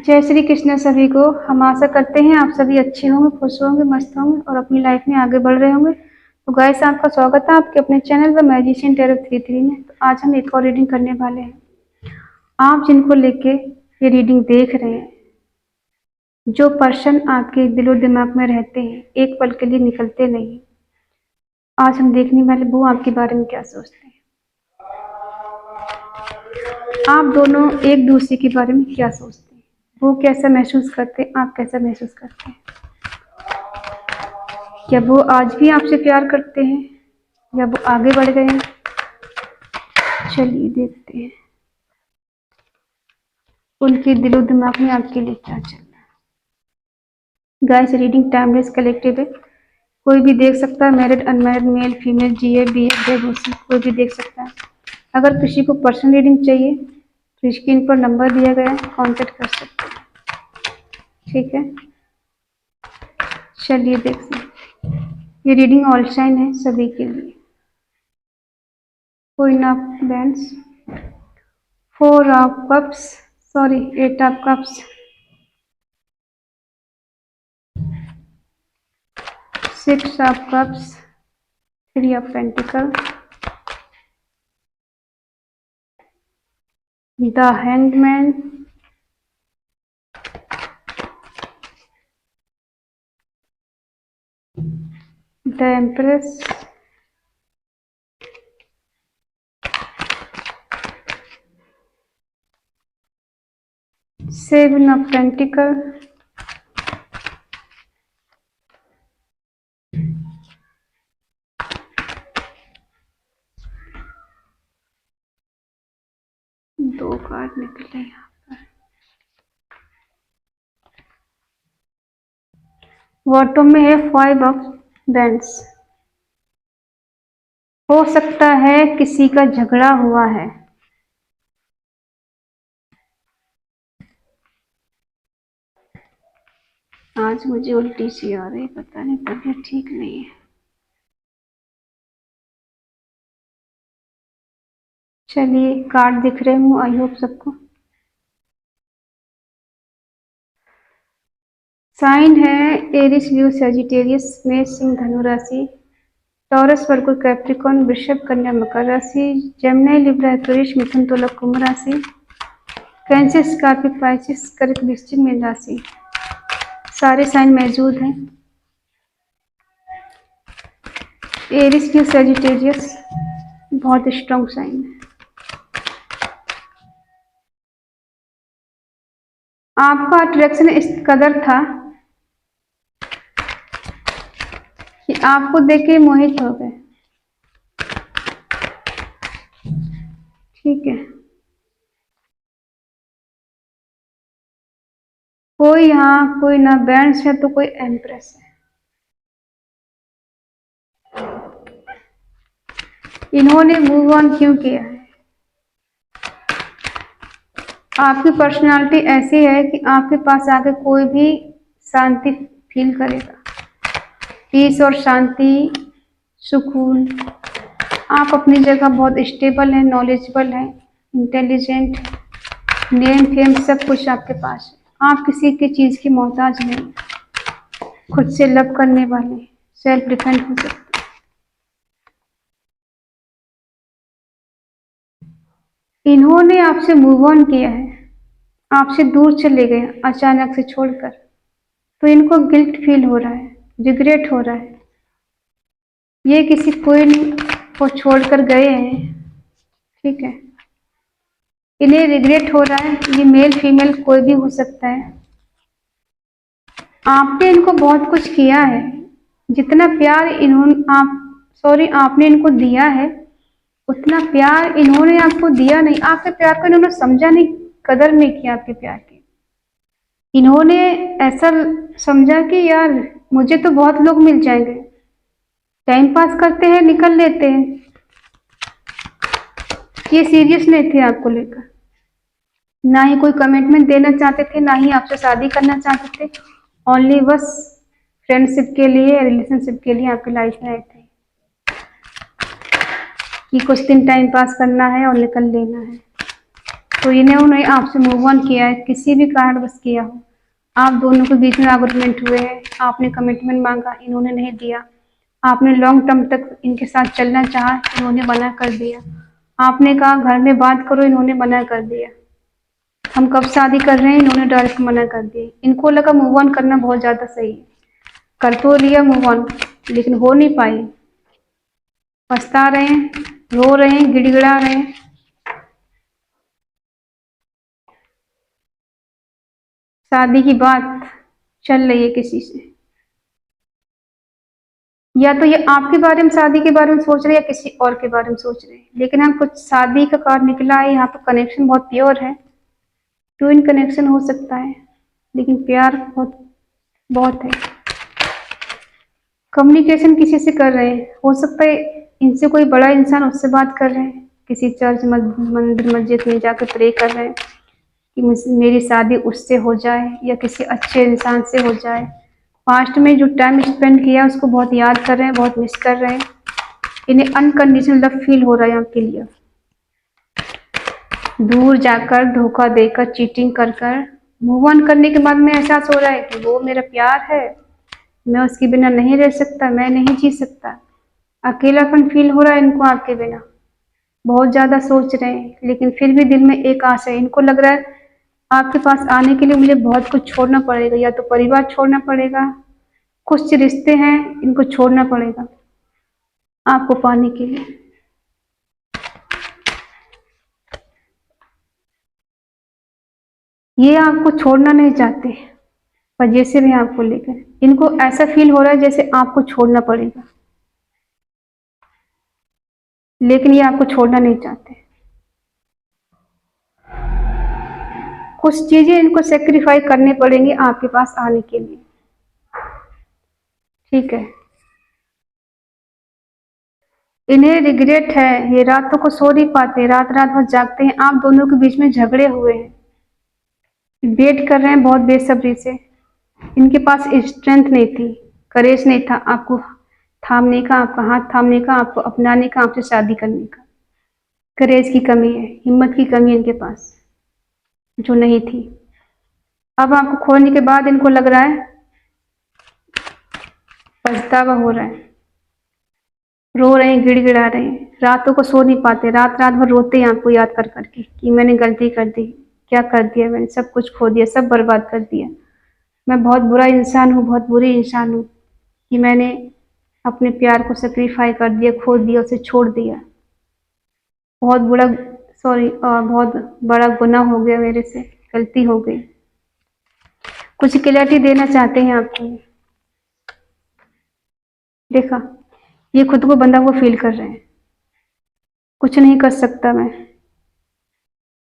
जय श्री कृष्ण सभी को। हम आशा करते हैं आप सभी अच्छे होंगे, खुश होंगे, मस्त होंगे और अपनी लाइफ में आगे बढ़ रहे होंगे। तो गाइस, आपका स्वागत है आपके अपने चैनल पर मैजिशियन टैरो 33 में। तो आज हम एक और रीडिंग करने वाले हैं। आप जिनको लेके ये रीडिंग देख रहे हैं, जो पर्सन आपके दिलो दिमाग में रहते हैं, एक पल के लिए निकलते नहीं, आज हम देखने वाले वो आपके बारे में क्या सोचते हैं। आप दोनों एक दूसरे के बारे में क्या सोचते हैं, वो कैसा महसूस करते हैं, आप कैसा महसूस करते हैं। क्या वो आज भी आपसे प्यार करते हैं या वो आगे बढ़ गए हैं। चलिए देखते हैं उनके दिलो दिमाग में आपके लिए क्या चल रहा है। गाइस, रीडिंग टाइमलेस कलेक्टिव है, कोई भी देख सकता है। मैरिड, अनमैरिड, मेल, फीमेल, जीए, बीए, डिवोर्सी, कोई भी देख सकता है। अगर किसी को पर्सनल रीडिंग चाहिए तो स्क्रीन पर नंबर दिया गया है, कांटेक्ट कर सकते हैं। ठीक है, चलिए देखते हैं। ये रीडिंग ऑल साइन है सभी के लिए। Queen of bands, 4 of cups, 8 of cups, 6 of cups, 3 of pentacle, the hangman, the empress, seven of pentacle, दो कार्ड निकले यहाँ पर। बॉटम में है 5 ऑफ बैंड्स। हो सकता है किसी का झगड़ा हुआ है। आज मुझे उल्टी सी आ रही, पता नहीं, तबीयत ठीक नहीं है। चलिए, कार्ड दिख रहे हूँ, आई होप सबको। साइन है एरिस, लियो, सजिटेरियस, मेष, सिंह, धनु राशि, टॉरस, वर्गो, कैप्रिकॉर्न, वृषभ, कन्या, मकर राशि, जेमिनी, लिब्रा, एक्वेरियस, मिथुन, तुला, कुंभ राशि, कैंसर, स्कॉर्पियो, पाइसेस, कर्क, वृश्चिक, मीन राशि। सारे साइन मौजूद हैं। एरिस, लियो, सजिटेरियस बहुत स्ट्रॉन्ग साइन है। आपका अट्रैक्शन इस कदर था कि आपको देख के मोहित हो गए। ठीक है, कोई यहाँ कोई ना बैंड्स है तो कोई एम्प्रेस है। इन्होंने मूव ऑन क्यों किया है? आपकी पर्सनालिटी ऐसी है कि आपके पास आके कोई भी शांति फील करेगा, पीस और शांति, सुकून। आप अपनी जगह बहुत स्टेबल हैं, नॉलेजेबल हैं, इंटेलिजेंट, नेम फेम सब कुछ आपके पास है। आप किसी की चीज की मोहताज नहीं, खुद से लव करने वाले, सेल्फ डिफेंड हो सकते। इन्होंने आपसे मूव ऑन किया है, आपसे दूर चले गए अचानक से छोड़कर, तो इनको गिल्ट फील हो रहा है, रिग्रेट हो रहा है। ये किसी कोई को छोड़कर गए हैं। ठीक है, इन्हें रिग्रेट हो रहा है। ये मेल फीमेल कोई भी हो सकता है। आपने इनको बहुत कुछ किया है, जितना प्यार आपने इनको दिया है, उतना प्यार इन्होंने आपको दिया नहीं। आपके प्यार को इन्होंने समझा नहीं, कदर नहीं किया आपके प्यार की। इन्होंने ऐसा समझा कि यार मुझे तो बहुत लोग मिल जाएंगे, टाइम पास करते हैं, निकल लेते हैं। ये सीरियस नहीं थे आपको लेकर, ना ही कोई कमिटमेंट देना चाहते थे, ना ही आपसे शादी करना चाहते थे। ओनली बस फ्रेंडशिप के लिए, रिलेशनशिप के लिए आपकी लाइफ में आए थे कि कुछ दिन टाइम पास करना है और निकल लेना है। तो इन्होंने आपसे मूव ऑन किया है, किसी भी कारणवश किया हो। आप दोनों के बीच में आर्गुमेंट हुए हैं, आपने कमिटमेंट मांगा, इन्होंने नहीं दिया। आपने लॉन्ग टर्म तक इनके साथ चलना चाहा, इन्होंने मना कर दिया। आपने कहा घर में बात करो, इन्होंने मना कर दिया। हम कब शादी कर रहे हैं, इन्होंने डायरेक्ट मना कर दिया। इनको लगा मूव ऑन करना बहुत ज्यादा सही है, कर तो लिया मूव ऑन, लेकिन हो नहीं पाई। पछता रहे हैं, रो रहे हैं, गिड़गिड़ा रहे हैं। शादी की बात चल रही है किसी से, या तो ये आपके बारे में, शादी के बारे में सोच रहे हैं, या किसी और के बारे में सोच रहे हैं। लेकिन हम कुछ शादी का कार्ड निकला है यहाँ पर, कनेक्शन बहुत प्योर है, ट्विन कनेक्शन हो सकता है, लेकिन प्यार बहुत बहुत है। कम्युनिकेशन किसी से कर रहे हैं, हो सकता है इनसे कोई बड़ा इंसान उससे बात कर रहे हैं, किसी चर्च मंदिर मस्जिद में जाकर प्रे कर रहे हैं कि मेरी शादी उससे हो जाए या किसी अच्छे इंसान से हो जाए। पास्ट में जो टाइम स्पेंड किया उसको बहुत याद कर रहे हैं, बहुत मिस कर रहे हैं। इन्हें अनकंडीशनल लव फील हो रहा है आपके लिए। दूर जाकर, धोखा देकर, चीटिंग कर कर मूव ऑन करने के बाद में एहसास हो रहा है कि वो मेरा प्यार है, मैं उसके बिना नहीं रह सकता, मैं नहीं जी सकता। अकेलापन फील हो रहा है इनको आपके बिना। बहुत ज्यादा सोच रहे हैं, लेकिन फिर भी दिल में एक आशा है। इनको लग रहा है आपके पास आने के लिए मुझे बहुत कुछ छोड़ना पड़ेगा, या तो परिवार छोड़ना पड़ेगा, कुछ रिश्ते हैं इनको छोड़ना पड़ेगा आपको पाने के लिए। ये आपको छोड़ना नहीं चाहते, पजेसिव है आपको लेकर। इनको ऐसा फील हो रहा है जैसे आपको छोड़ना पड़ेगा, लेकिन ये आपको छोड़ना नहीं चाहते। कुछ चीजें इनको सेक्रीफाई करनी पड़ेंगी आपके पास आने के लिए, ठीक है। इन्हें रिग्रेट है, ये रातों को सो नहीं पाते, रात रात भर जागते हैं। आप दोनों के बीच में झगड़े हुए हैं, वेट कर रहे हैं बहुत बेसब्री से। इनके पास स्ट्रेंथ नहीं थी, करेज नहीं था आपको थामने का, आपका हाथ थामने का, आपको अपनाने का, आपसे शादी करने का। करेज की कमी है, हिम्मत की कमी है इनके पास, जो नहीं थी। अब आपको खोने के बाद इनको लग रहा है, पछतावा हो रहा है, रो रहे हैं, गिड़गिड़ा रहे हैं, रातों को सो नहीं पाते, रात रात भर रोते हैं आपको याद कर करके कि मैंने गलती कर दी, क्या कर दिया मैंने, सब कुछ खो दिया, सब बर्बाद कर दिया। मैं बहुत बुरा इंसान हूँ, बहुत बुरी इंसान हूँ कि मैंने अपने प्यार को सेक्रीफाई कर दिया, खो दिया, उसे छोड़ दिया। बहुत बुरा, सॉरी, बहुत बड़ा गुनाह हो गया मेरे से, गलती हो गई। कुछ क्लैरिटी देना चाहते हैं आपको। देखा, ये खुद को बंधा हुआ फील कर रहे हैं, कुछ नहीं कर सकता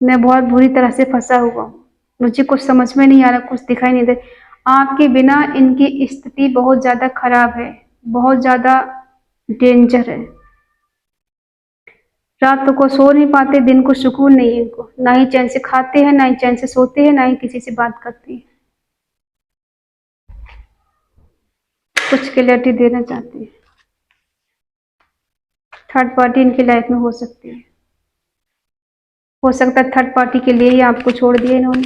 मैं बहुत बुरी तरह से फंसा हुआ हूँ, मुझे कुछ समझ में नहीं आ रहा, कुछ दिखाई नहीं दे। आपके बिना इनकी स्थिति बहुत ज्यादा खराब है, बहुत ज्यादा डेंजर है। रात को सो नहीं पाते, दिन को सुकून नहीं है इनको, ना ही चैन से खाते हैं, ना ही चैन से सोते हैं, ना ही किसी से बात करते हैं। कुछ क्लैरिटी देना चाहते हैं। थर्ड पार्टी इनकी लाइफ में हो सकती है, हो सकता है थर्ड पार्टी के लिए ही आपको छोड़ दिया इन्होंने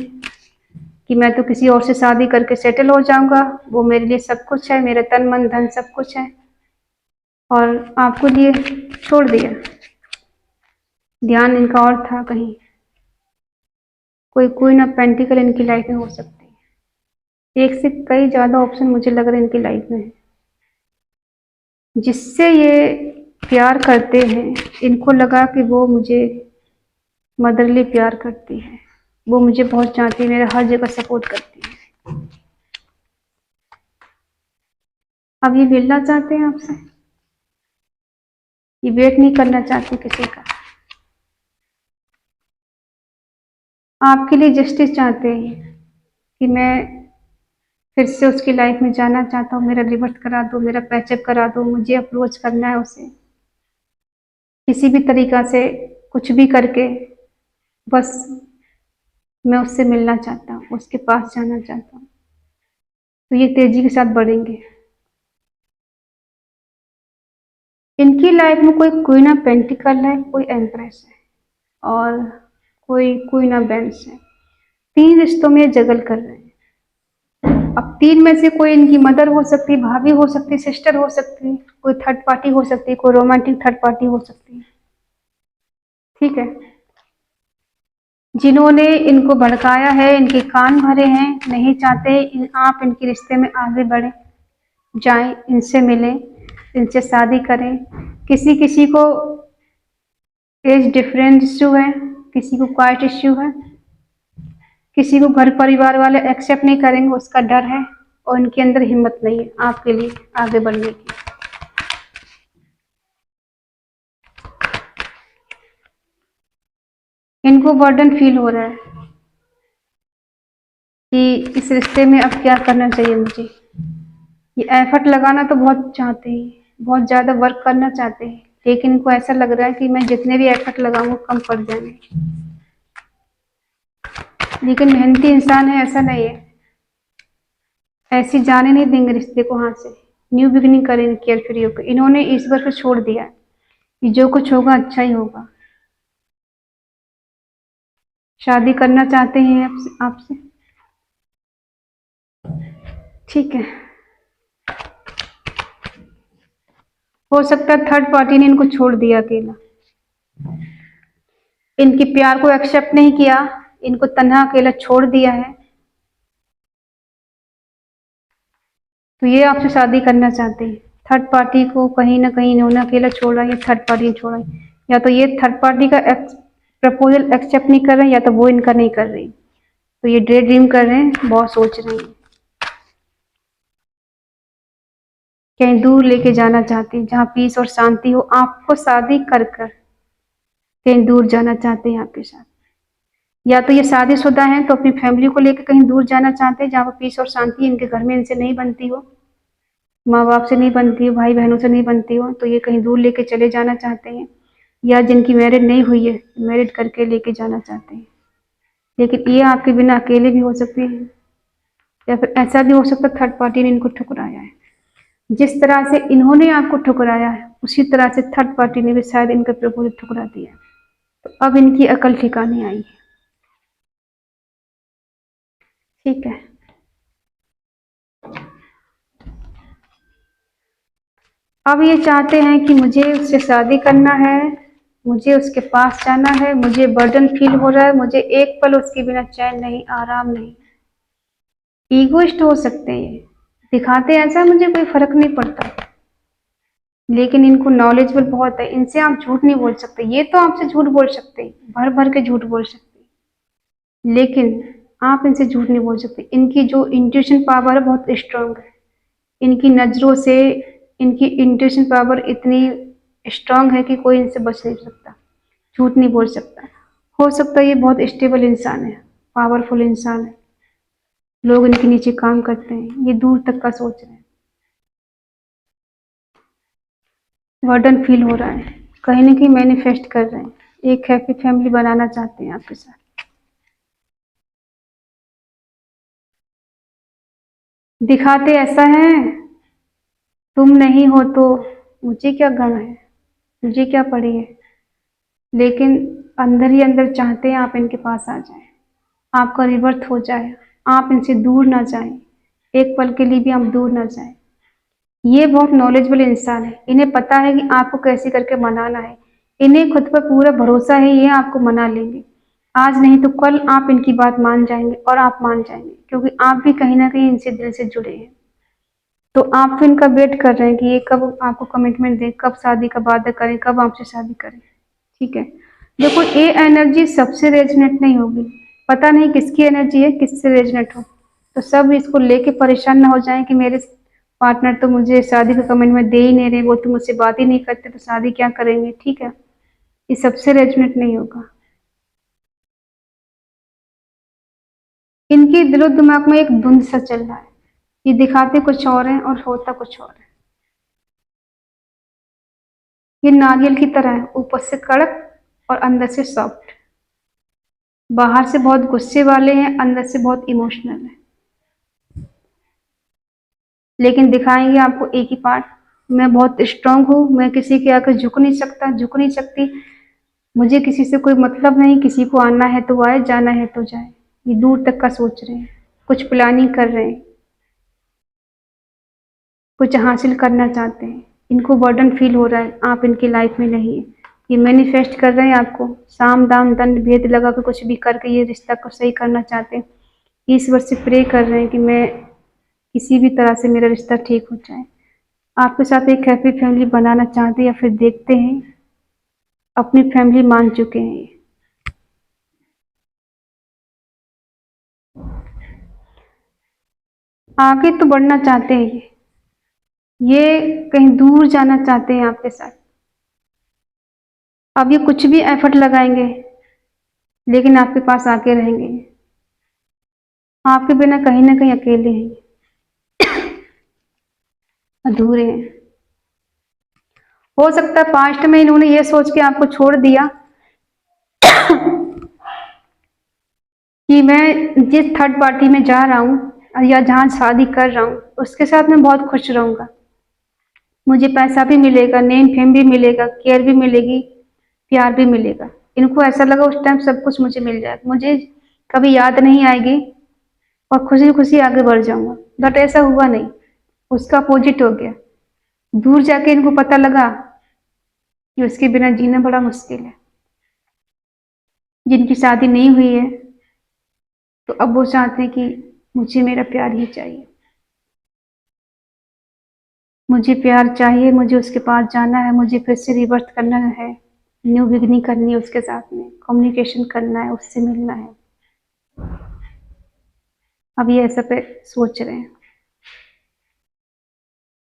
कि मैं तो किसी और से शादी करके सेटल हो जाऊंगा, वो मेरे लिए सब कुछ है, मेरा तन मन धन सब कुछ है, और आपको लिए छोड़ दिया। ध्यान इनका और था कहीं। कोई कोई ना पेंटिकल इनकी लाइफ में हो सकती है, एक से कई ज्यादा ऑप्शन मुझे लग रहा है इनकी लाइफ में है। जिससे ये प्यार करते हैं, इनको लगा कि वो मुझे मदरली प्यार करती है, वो मुझे बहुत चाहती है, मेरा हर जगह सपोर्ट करती है। अब ये मिलना चाहते हैं आपसे, ये वेट नहीं करना चाहते किसी का, आपके लिए जस्टिस चाहते हैं कि मैं फिर से उसकी लाइफ में जाना चाहता हूँ, मेरा रिवर्स करा दो, मेरा पैचअप करा दो, मुझे अप्रोच करना है उसे किसी भी तरीका से, कुछ भी करके, बस मैं उससे मिलना चाहता हूँ, उसके पास जाना चाहता हूँ। तो ये तेजी के साथ बढ़ेंगे। इनकी लाइफ में कोई क्वीन ऑफ पेंटिकल है, कोई एम्प्रेस है, और कोई कोई ना बैलेंस है। 3 रिश्तों में जगल कर रहे हैं। अब 3 में से कोई इनकी मदर हो सकती है, भाभी हो सकती है, सिस्टर हो सकती है, कोई थर्ड पार्टी हो सकती है, कोई रोमांटिक थर्ड पार्टी हो सकती है। ठीक है, जिन्होंने इनको भड़काया है, इनके कान भरे हैं, नहीं चाहते आप इनके रिश्ते में आगे बढ़े जाएं, इनसे मिलें, इनसे शादी करें। किसी किसी को एज डिफरेंस इश्यू है, किसी को कास्ट इश्यू है, किसी को घर परिवार वाले एक्सेप्ट नहीं करेंगे, उसका डर है, और इनके अंदर हिम्मत नहीं है आपके लिए आगे बढ़ने की। इनको बर्डन फील हो रहा है कि इस रिश्ते में अब क्या करना चाहिए मुझे। ये एफर्ट लगाना तो बहुत चाहते हैं, बहुत ज़्यादा वर्क करना चाहते हैं, लेकिन इनको ऐसा लग रहा है कि मैं जितने भी एफर्ट लगाऊंगा कम पड़ जाएंगे। लेकिन मेहनती इंसान है, ऐसा नहीं है, ऐसी जाने नहीं देंगे रिश्ते को हाथ से। न्यू बिगिनिंग करेंगे केयर फ्री होकर। इन्होंने ईश्वर को छोड़ दिया है कि जो कुछ होगा अच्छा ही होगा। शादी करना चाहते हैं आपसे। ठीक है, हो सकता है थर्ड पार्टी ने इनको छोड़ दिया अकेला, इनके प्यार को एक्सेप्ट नहीं किया, इनको तन्हा अकेला छोड़ दिया है। तो ये आपसे शादी करना चाहते हैं। थर्ड पार्टी को कहीं ना कहीं इन्होंने अकेला छोड़ा, या थर्ड पार्टी ने छोड़ा, या तो ये थर्ड पार्टी का प्रपोजल एक्सेप्ट नहीं कर रहे हैं, या तो वो इनका नहीं कर रही। तो ये डे ड्रीम कर रहे हैं, बहुत सोच रहे हैं, कहीं दूर लेके जाना चाहते हैं जहाँ पीस और शांति हो। आपको शादी कर कर कहीं दूर जाना चाहते हैं आपके साथ, या तो ये शादीशुदा हैं तो अपनी फैमिली को लेकर कहीं दूर जाना चाहते हैं जहाँ पर पीस और शांति इनके घर में इनसे नहीं बनती हो, माँ बाप से नहीं बनती हो, भाई बहनों से नहीं बनती हो, तो ये कहीं दूर लेके चले जाना चाहते हैं। या जिनकी मैरिज नहीं हुई है, मैरिज करके लेके जाना चाहते हैं। लेकिन ये आपके बिना अकेले भी हो सकती है, या फिर ऐसा भी हो सकता है थर्ड पार्टी ने इनको ठुकराया है। जिस तरह से इन्होंने आपको ठुकराया है, उसी तरह से थर्ड पार्टी ने भी शायद इनका प्रपोजल ठुकरा दिया। तो अब इनकी अकल ठिकाने आई है। ठीक है, अब ये चाहते हैं कि मुझे उससे शादी करना है, मुझे उसके पास जाना है, मुझे बर्डन फील हो रहा है, मुझे एक पल उसके बिना चैन नहीं, आराम नहीं। ईगोइस्ट हो सकते हैं, दिखाते ऐसा मुझे कोई फर्क नहीं पड़ता, लेकिन इनको नॉलेजेबल बहुत है। इनसे आप झूठ नहीं बोल सकते। ये तो आपसे झूठ बोल सकते, भर भर के झूठ बोल सकते, लेकिन आप इनसे झूठ नहीं बोल सकते। इनकी जो इंट्यूशन पावर है बहुत स्ट्रांग है। इनकी नज़रों से इनकी इंट्यूशन पावर इतनी स्ट्रांग है कि कोई इनसे बच नहीं सकता, झूठ नहीं बोल सकता। हो सकता है ये बहुत स्टेबल इंसान है, पावरफुल इंसान है, लोग इनके नीचे काम करते हैं, ये दूर तक का सोच रहे हैं। बर्डन फील हो रहा है, कहीं ना कहीं मैनिफेस्ट कर रहे हैं, एक हैप्पी फैमिली बनाना चाहते हैं आपके साथ। दिखाते ऐसा है, तुम नहीं हो तो मुझे क्या गम है, मुझे क्या पड़ी है, लेकिन अंदर ही अंदर चाहते हैं आप इनके पास आ जाएं, आपका रिवर्थ हो जाए, आप इनसे दूर ना जाएं, एक पल के लिए भी आप दूर ना जाएं। ये बहुत नॉलेजेबल इंसान है, इन्हें पता है कि आपको कैसे करके मनाना है, इन्हें खुद पर पूरा भरोसा है, ये आपको मना लेंगे। आज नहीं तो कल आप इनकी बात मान जाएंगे, और आप मान जाएंगे, क्योंकि आप भी कहीं ना कहीं इनसे दिल से जुड़े हैं। तो आप फिर इनका वेट कर रहे हैं कि ये कब आपको कमिटमेंट दें, कब शादी का वादा करें, कब आपसे शादी करें। ठीक है, देखो ये एनर्जी सबसे रेजनेट नहीं होगी, पता नहीं किसकी एनर्जी है, किससे रेजनेट हो। तो सब इसको लेके परेशान ना हो जाएं कि मेरे पार्टनर तो मुझे शादी का कमिटमेंट दे ही नहीं रहे, वो तो मुझसे बात ही नहीं करते, तो शादी क्या करेंगे। ठीक है, ये सबसे रेजनेट नहीं होगा। इनके दिलो दिमाग में एक धुंध सा चल रहा है, ये दिखाते कुछ और है और होता कुछ और है। ये नारियल की तरह है, ऊपर से कड़क और अंदर से सॉफ्ट। बाहर से बहुत गुस्से वाले हैं, अंदर से बहुत इमोशनल है, लेकिन दिखाएंगे आपको एक ही पार्ट, मैं बहुत स्ट्रांग हूँ, मैं किसी के आकर झुक नहीं सकता, झुक नहीं सकती, मुझे किसी से कोई मतलब नहीं, किसी को आना है तो आए, जाना है तो जाए। ये दूर तक का सोच रहे हैं, कुछ प्लानिंग कर रहे हैं, कुछ हासिल करना चाहते हैं। इनको बर्डन फील हो रहा है, आप इनकी लाइफ में नहीं है। ये मैनिफेस्ट कर रहे हैं आपको, साम दाम दंड भेद लगा के कुछ भी करके ये रिश्ता को सही करना चाहते हैं। ईश्वर से प्रे कर रहे हैं कि मैं किसी भी तरह से मेरा रिश्ता ठीक हो जाए। आपके साथ एक हैप्पी फैमिली बनाना चाहते हैं, या फिर देखते हैं, अपनी फैमिली मान चुके हैं ये। आगे तो बढ़ना चाहते हैं ये कहीं दूर जाना चाहते हैं आपके साथ। अब ये कुछ भी एफर्ट लगाएंगे, लेकिन आपके पास आके रहेंगे। आपके बिना कहीं ना कहीं अकेले हैं, अधूरे हैं। हो सकता है पास्ट में इन्होंने ये सोच के आपको छोड़ दिया कि मैं जिस थर्ड पार्टी में जा रहा हूँ या जहाँ शादी कर रहा हूँ उसके साथ मैं बहुत खुश रहूंगा, मुझे पैसा भी मिलेगा, नेम फेम भी मिलेगा, केयर भी मिलेगी, प्यार भी मिलेगा। इनको ऐसा लगा उस टाइम सब कुछ मुझे मिल जाएगा, मुझे कभी याद नहीं आएगी और खुशी खुशी आगे बढ़ जाऊंगा। बट ऐसा हुआ नहीं, उसका अपोजिट हो गया। दूर जाके इनको पता लगा कि उसके बिना जीना बड़ा मुश्किल है। जिनकी शादी नहीं हुई है तो अब वो चाहते हैं कि मुझे मेरा प्यार ही चाहिए, मुझे प्यार चाहिए, मुझे उसके पास जाना है, मुझे फिर से रिवर्स करना है, न्यू बिगनिंग करनी है उसके साथ में, कम्युनिकेशन करना है, उससे मिलना है। अब ये ऐसा पे सोच रहे हैं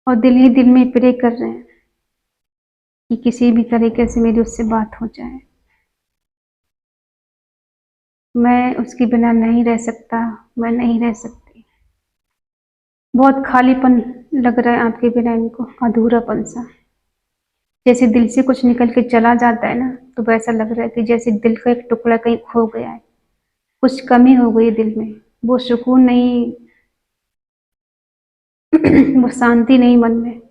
और दिल ही दिल में प्रे कर रहे हैं कि किसी भी तरीके से मेरी उससे बात हो जाए। मैं उसके बिना नहीं रह सकता, मैं नहीं रह सकती। बहुत खालीपन लग रहा है आपके बिना इनको, अधूरापन सा। जैसे दिल से कुछ निकल के चला जाता है ना, तो वैसा लग रहा है कि जैसे दिल का एक टुकड़ा कहीं खो गया है, कुछ कमी हो गई दिल में, वो सुकून नहीं वो शांति नहीं मन में।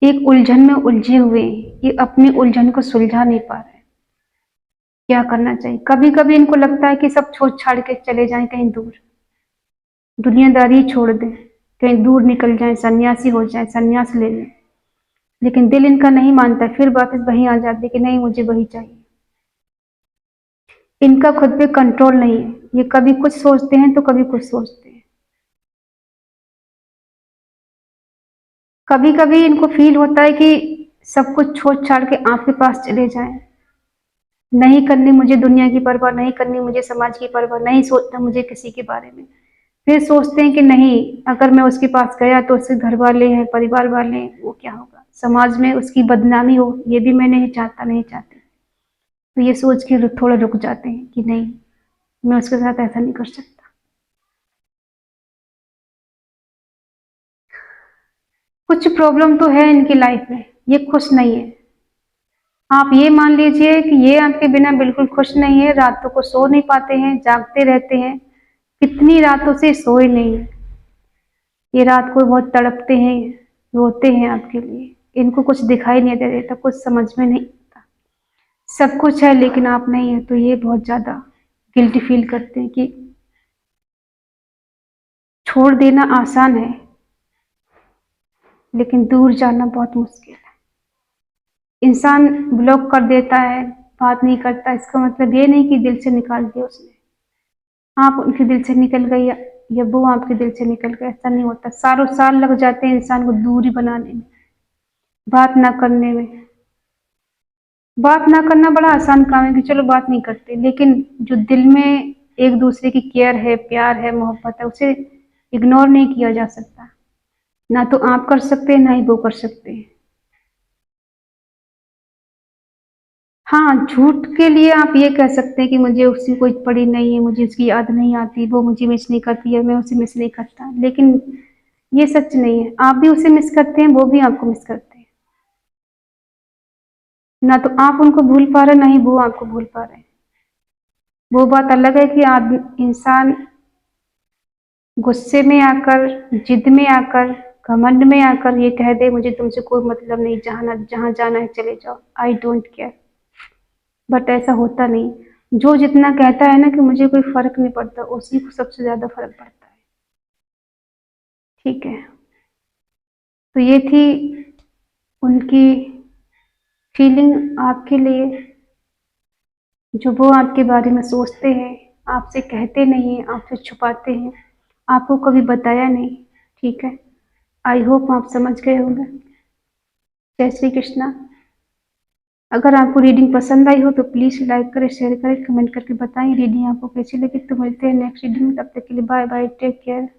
एक उलझन में उलझे हुए हैं, ये अपनी उलझन को सुलझा नहीं पा रहे। क्या करना चाहिए? कभी कभी इनको लगता है कि सब छोड़ छाड़ के चले जाएं कहीं दूर, दुनियादारी छोड़ दें, कहीं दूर निकल जाएं, सन्यासी हो जाएं, सन्यास ले लें। लेकिन दिल इनका नहीं मानता, फिर वापस वहीं आ जाते कि नहीं मुझे वही चाहिए। इनका खुद पे कंट्रोल नहीं है, ये कभी कुछ सोचते हैं तो कभी कुछ सोचते हैं। कभी कभी इनको फील होता है कि सब कुछ छोड़ छाड़ के आपके पास चले जाएं। नहीं करनी मुझे दुनिया की परवाह, नहीं करनी मुझे समाज की परवाह, नहीं सोचना मुझे किसी के बारे में। फिर सोचते हैं कि नहीं, अगर मैं उसके पास गया तो उसके घर वाले हैं, परिवार वाले हैं, वो क्या होगा, समाज में उसकी बदनामी हो, ये भी मैं नहीं चाहता, नहीं चाहती। तो ये सोच के थोड़ा रुक जाते हैं कि नहीं, मैं उसके साथ ऐसा नहीं कर सकता। कुछ प्रॉब्लम तो है इनकी लाइफ में, ये खुश नहीं है। आप ये मान लीजिए कि ये आपके बिना बिल्कुल खुश नहीं है, रातों को सो नहीं पाते हैं, जागते रहते हैं, कितनी रातों से सोए नहीं है। ये रात को बहुत तड़पते हैं, रोते हैं आपके लिए। इनको कुछ दिखाई नहीं दे देता, कुछ समझ में नहीं आता। सब कुछ है लेकिन आप नहीं है, तो ये बहुत ज्यादा गिल्टी फील करते हैं कि छोड़ देना आसान है लेकिन दूर जाना बहुत मुश्किल है। इंसान ब्लॉक कर देता है, बात नहीं करता, इसका मतलब ये नहीं कि दिल से निकाल दिया उसने, आप उनके दिल से निकल गई या वो आपके दिल से निकल गए, ऐसा नहीं होता। सालों साल लग जाते हैं इंसान को दूरी बनाने में, बात ना करने में। बात ना करना बड़ा आसान काम है कि चलो बात नहीं करते, लेकिन जो दिल में एक दूसरे की केयर है, प्यार है, मोहब्बत है, उसे इग्नोर नहीं किया जा सकता। ना तो आप कर सकते हैं, ना ही वो कर सकते हैं। हाँ, झूठ के लिए आप ये कह सकते हैं कि मुझे उसकी कोई पड़ी नहीं है, मुझे उसकी याद नहीं आती, वो मुझे मिस नहीं करती है, मैं उसे मिस नहीं करता। लेकिन ये सच नहीं है, आप भी उसे मिस करते हैं, वो भी आपको मिस करते हैं। ना तो आप उनको भूल पा रहे, ना ही वो आपको भूल पा रहे हैं। वो बात अलग है कि इंसान गुस्से में आकर, जिद में आकर, घमंड में आकर ये कह दे मुझे तुमसे कोई मतलब नहीं, जहाँ जाना है चले जाओ, आई डोंट केयर। बट ऐसा होता नहीं। जो जितना कहता है ना कि मुझे कोई फर्क नहीं पड़ता, उसी को सबसे ज्यादा फर्क पड़ता है। ठीक है, तो ये थी उनकी फीलिंग आपके लिए, जो वो आपके बारे में सोचते हैं, आपसे कहते नहीं हैं, आपसे छुपाते हैं, आपको कभी बताया नहीं। ठीक है, आई होप आप समझ गए होंगे। जय श्री कृष्णा। अगर आपको रीडिंग पसंद आई हो तो प्लीज़ लाइक करें, शेयर करें, कमेंट करके बताएं रीडिंग आपको कैसी लगी। तो मिलते हैं नेक्स्ट रीडिंग में, तब तक के लिए बाय बाय, टेक केयर।